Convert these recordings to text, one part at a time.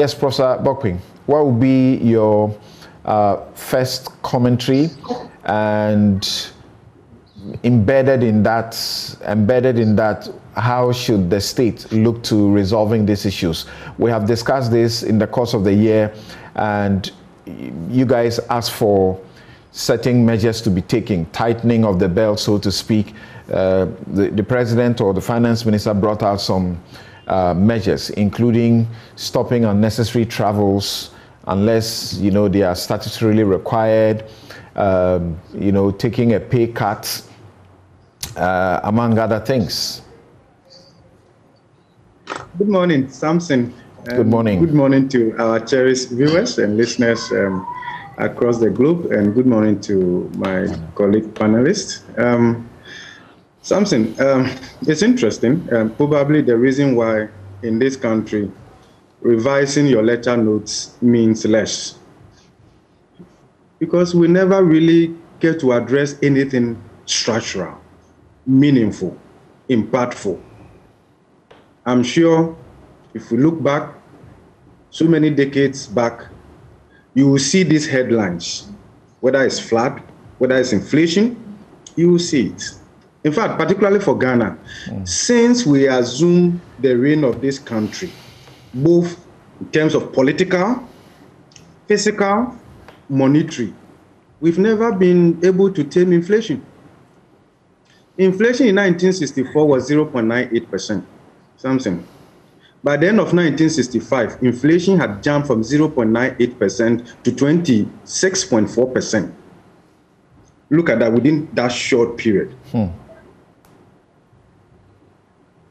Yes, Professor Bokpin, what would be your first commentary, and embedded in that, how should the state look to resolving these issues? We have discussed this in the course of the year, and you guys asked for certain measures to be taken, tightening of the belt, so to speak. The president or the finance minister brought out some measures, including stopping unnecessary travels unless they are statutorily required, taking a pay cut, among other things. Good morning, Samson. Good morning. Good morning to our cherished viewers and listeners across the globe, and good morning to my colleague panelists. Samson, it's interesting. Probably the reason why in this country revising your lecture notes means less, because we never really get to address anything structural, meaningful, impactful. I'm sure if we look back so many decades back, you will see these headlines, whether it's flood, whether it's inflation, you will see it. In fact, particularly for Ghana, since we assumed the reign of this country, both in terms of political, physical, monetary, we've never been able to tame inflation. Inflation in 1964 was 0.98%, something. By the end of 1965, inflation had jumped from 0.98% to 26.4%. Look at that within that short period.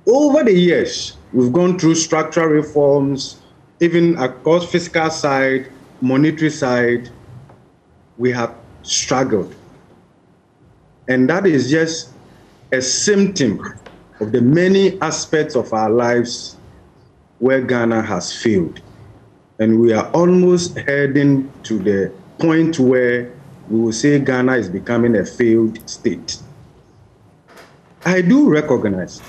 Over the years, we've gone through structural reforms, even across fiscal side, monetary side, we have struggled. And that is just a symptom of the many aspects of our lives where Ghana has failed. And we are almost heading to the point where we will say Ghana is becoming a failed state. I do recognize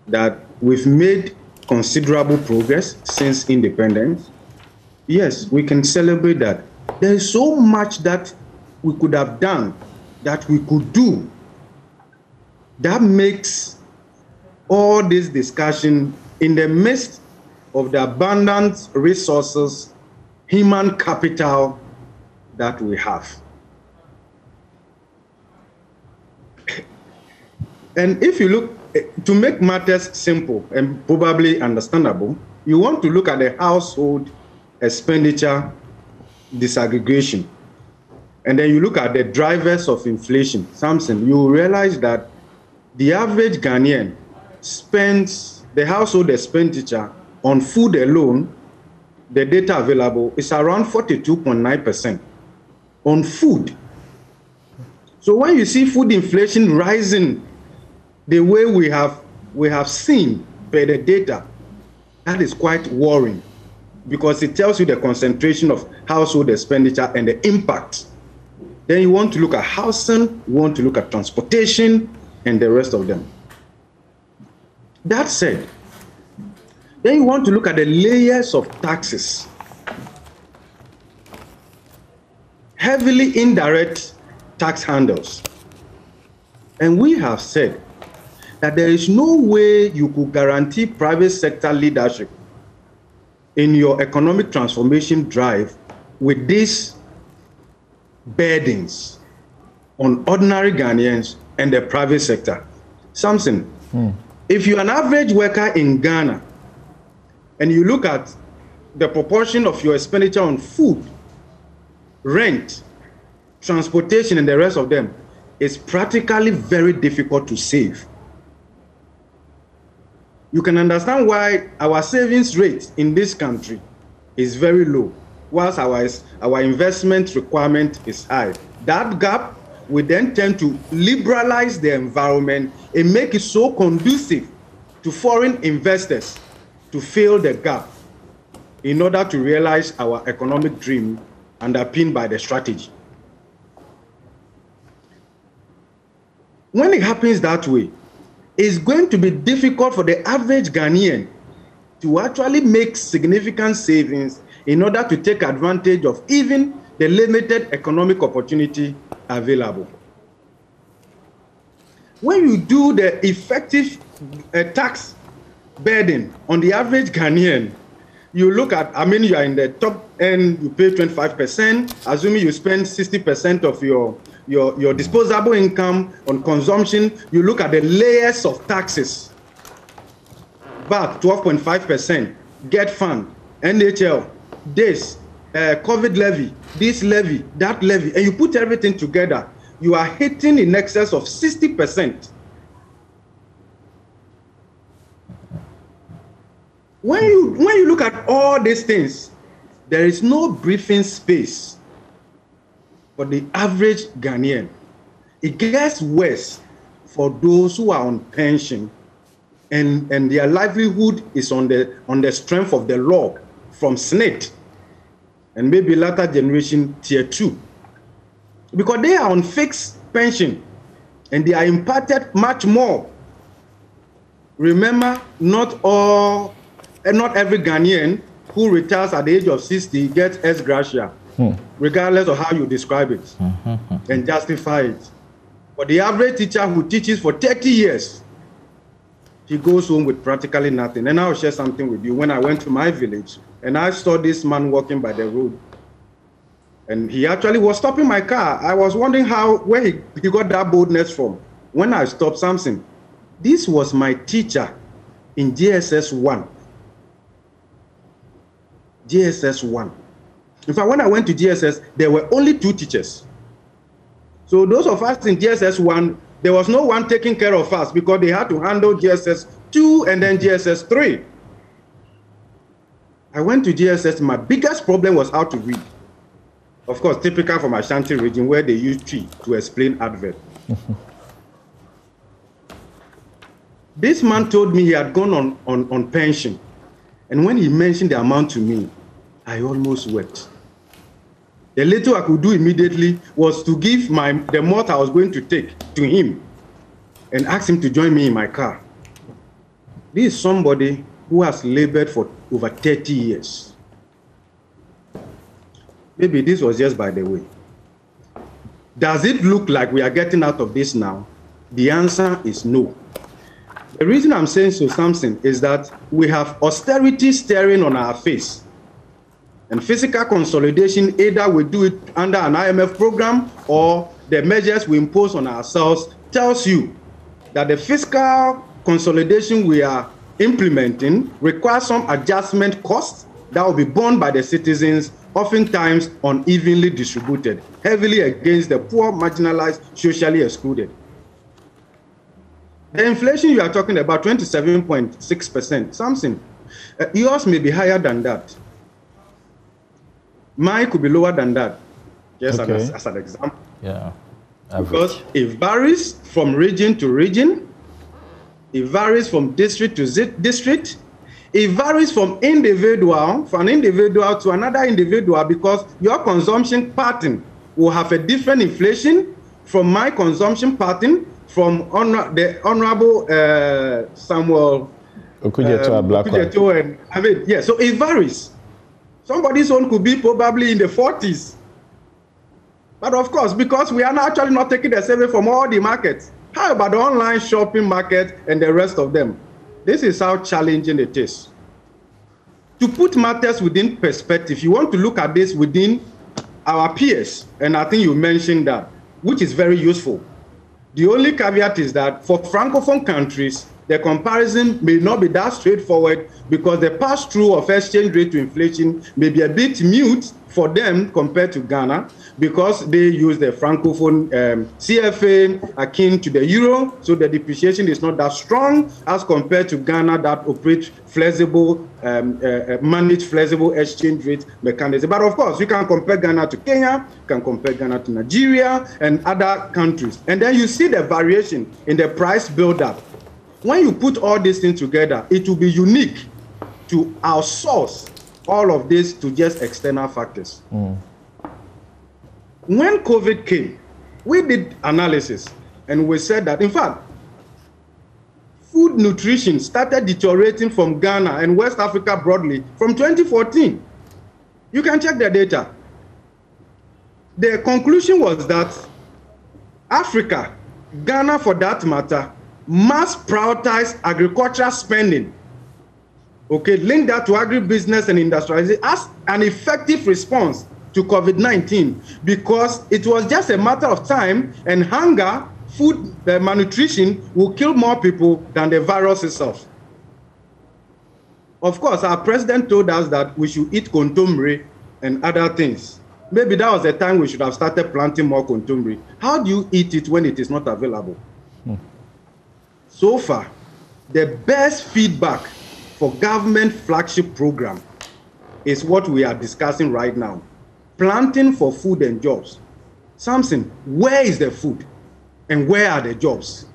that we've made considerable progress since independence. Yes, we can celebrate that. There is so much that we could have done, that we could do, that makes all this discussion in the midst of the abundant resources, human capital that we have. And if you look, to make matters simple and probably understandable, you want to look at the household expenditure disaggregation. And then you look at the drivers of inflation. Samson, you realize that the average Ghanaian spends the household expenditure on food alone, the data available is around 42.9% on food. So when you see food inflation rising the way we have seen by the data, that is quite worrying, because it tells you the concentration of household expenditure and the impact. Then you want to look at housing, you want to look at transportation, and the rest of them. That said, then you want to look at the layers of taxes. Heavily indirect tax handles. And we have said that there is no way you could guarantee private sector leadership in your economic transformation drive with these burdens on ordinary Ghanaians and the private sector. Samson, if you're an average worker in Ghana and you look at the proportion of your expenditure on food, rent, transportation, and the rest of them, it's practically very difficult to save. You can understand why our savings rate in this country is very low, whilst our investment requirement is high. That gap will then tend to liberalize the environment and make it so conducive to foreign investors to fill the gap in order to realize our economic dream underpinned by the strategy. When it happens that way, it's going to be difficult for the average Ghanaian to actually make significant savings in order to take advantage of even the limited economic opportunity available. When you do the effective tax burden on the average Ghanaian, you look at, I mean, you are in the top end, you pay 25%, assuming you spend 60% of your disposable income on consumption, you look at the layers of taxes. VAT, 12.5%, GET Fund, NHL, this, COVID levy, this levy, that levy, and you put everything together, you are hitting in excess of 60%. When you look at all these things, there is no breathing space for the average Ghanaian. It gets worse for those who are on pension and their livelihood is on the strength of the law from SNIT and maybe latter generation tier 2. Because they are on fixed pension and they are impacted much more. Remember, not every Ghanaian who retires at the age of 60 gets ex gratia, regardless of how you describe it and justify it. But the average teacher who teaches for 30 years, he goes home with practically nothing. And I'll share something with you. When I went to my village and I saw this man walking by the road, and he actually was stopping my car. I was wondering where he got that boldness from. When I stopped, Samson, this was my teacher in GSS 1. GSS 1. In fact, when I went to GSS, there were only 2 teachers. So those of us in GSS 1, there was no one taking care of us because they had to handle GSS 2 and then GSS 3. I went to GSS, my biggest problem was how to read. Of course, typical from Ashanti region where they use tree to explain adverb. This man told me he had gone on pension. And when he mentioned the amount to me, I almost wept. The little I could do immediately was to give the malt I was going to take to him and ask him to join me in my car. This is somebody who has labored for over 30 years. Maybe this was just by the way. Does it look like we are getting out of this now? The answer is no. The reason I'm saying so, Samson, is that we have austerity staring on our face. And fiscal consolidation, either we do it under an IMF program or the measures we impose on ourselves, tells you that the fiscal consolidation we are implementing requires some adjustment costs that will be borne by the citizens, oftentimes unevenly distributed, heavily against the poor, marginalized, socially excluded. The inflation you are talking about, 27.6%, Samson, yours may be higher than that. Mine could be lower than that, just as an example. Yeah. Because it varies from region to region, it varies from district to district, it varies from an individual to another individual, because your consumption pattern will have a different inflation from my consumption pattern, from the Honorable Samuel Okujeto, and I mean, yeah, so it varies. Somebody's own could be probably in the 40s. But of course, because we are actually not taking the survey from all the markets, how about the online shopping market and the rest of them? This is how challenging it is. To put matters within perspective, you want to look at this within our peers, and I think you mentioned that, which is very useful. The only caveat is that for Francophone countries, the comparison may not be that straightforward because the pass-through of exchange rate to inflation may be a bit mute for them compared to Ghana, because they use the Francophone CFA akin to the euro, so the depreciation is not that strong as compared to Ghana that operates flexible, managed flexible exchange rate mechanism. But of course, you can compare Ghana to Kenya, you can compare Ghana to Nigeria and other countries. And then you see the variation in the price buildup. When you put all these things together, it will be unique to outsource all of this to just external factors. When COVID came, we did analysis and we said that, in fact, food nutrition started deteriorating from Ghana and West Africa broadly from 2014. You can check the data. The conclusion was that Africa, Ghana for that matter, must prioritize agricultural spending. Okay, link that to agribusiness and industrialization as an effective response to COVID-19, because it was just a matter of time, and hunger, food malnutrition will kill more people than the virus itself. Of course, our president told us that we should eat kontomire and other things. Maybe that was the time we should have started planting more kontomire. How do you eat it when it is not available? So far, the best feedback for government flagship program is what we are discussing right now. Planting for food and jobs. Samson, where is the food and where are the jobs?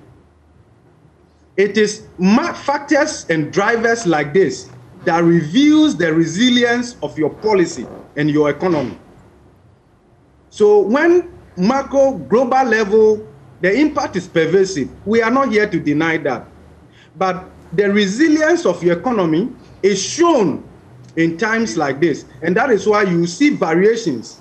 It is factors and drivers like this that reveals the resilience of your policy and your economy. So when macro global level, the impact is pervasive. We are not here to deny that. But the resilience of your economy is shown in times like this. And that is why you see variations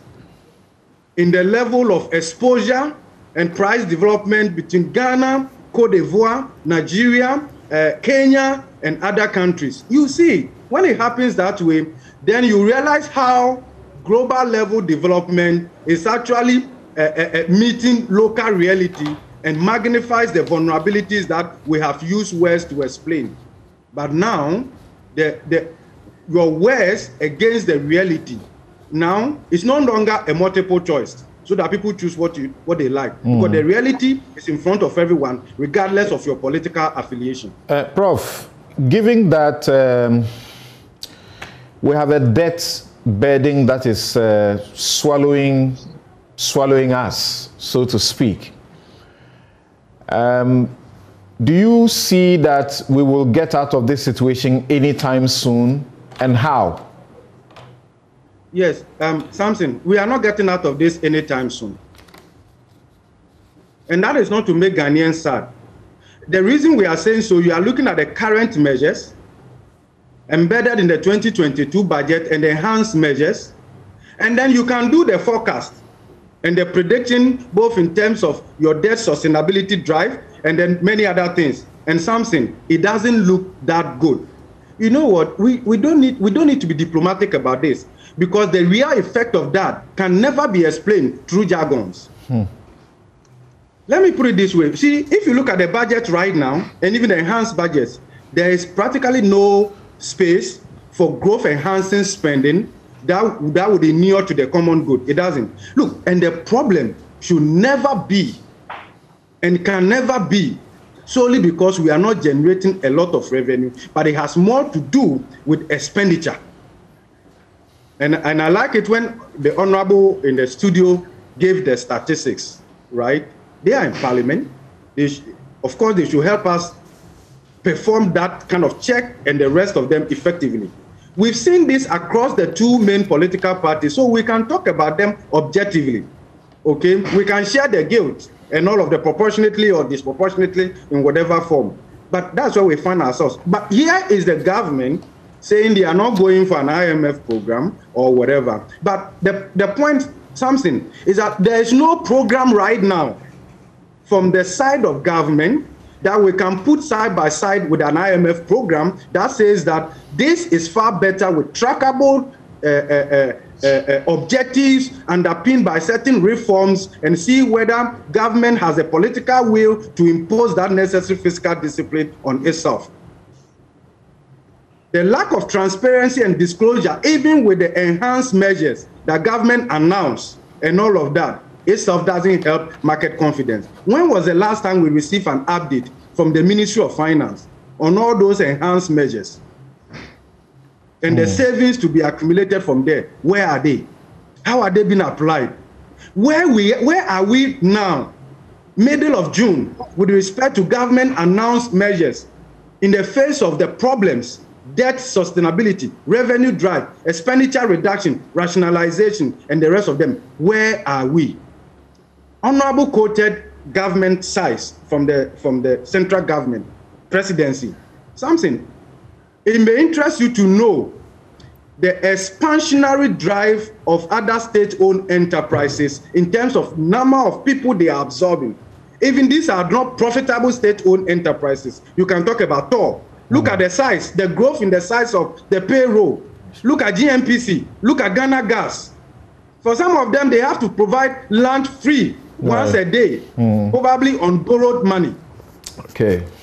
in the level of exposure and price development between Ghana, Cote d'Ivoire, Nigeria, Kenya, and other countries. You see, when it happens that way, then you realize how global level development is actually meeting local reality and magnifies the vulnerabilities that we have used words to explain. But now, your words against the reality now is no longer a multiple choice, so that people choose what they like. Because the reality is in front of everyone, regardless of your political affiliation. Prof, given that we have a debt burden that is swallowing us, so to speak, do you see that we will get out of this situation anytime soon, and how? Yes, Samson, we are not getting out of this anytime soon. And that is not to make Ghanaians sad. The reason we are saying so, you are looking at the current measures embedded in the 2022 budget and the enhanced measures, and then you can do the forecast and the prediction, both in terms of your debt sustainability drive and then many other things. And Samson, it doesn't look that good. You know what? We don't need to be diplomatic about this, because the real effect of that can never be explained through jargons. Let me put it this way. See, if you look at the budget right now, and even the enhanced budgets, there is practically no space for growth enhancing spending that would inure to the common good. It doesn't. Look, and the problem should never be, and can never be, solely because we are not generating a lot of revenue, but it has more to do with expenditure. And I like it when the Honorable in the studio gave the statistics, right? They are in Parliament. Of course, they should help us perform that kind of check and the rest of them effectively. We've seen this across the two main political parties, so we can talk about them objectively, okay? We can share the guilt and all of the proportionately or disproportionately in whatever form. But that's where we find ourselves. But here is the government saying they are not going for an IMF program or whatever. But the point, Samson, is that there is no program right now from the side of government that we can put side by side with an IMF program that says that this is far better with trackable objectives underpinned by certain reforms, and see whether government has a political will to impose that necessary fiscal discipline on itself. The lack of transparency and disclosure, even with the enhanced measures that government announced and all of that, itself doesn't help market confidence. When was the last time we received an update from the Ministry of Finance on all those enhanced measures? And the savings to be accumulated from there, where are they? How are they being applied? Where are we now, middle of June, with respect to government announced measures in the face of the problems, debt sustainability, revenue drive, expenditure reduction, rationalization, and the rest of them? Where are we? Honorable quoted government size from the central government. presidency. Samson, it may interest you to know the expansionary drive of other state-owned enterprises in terms of number of people they are absorbing. Even these are not profitable state-owned enterprises. You can talk about TOR. Look at the size, the growth in the size of the payroll. Look at GNPC. Look at Ghana Gas. For some of them, they have to provide land free once a day, probably on borrowed money. Okay.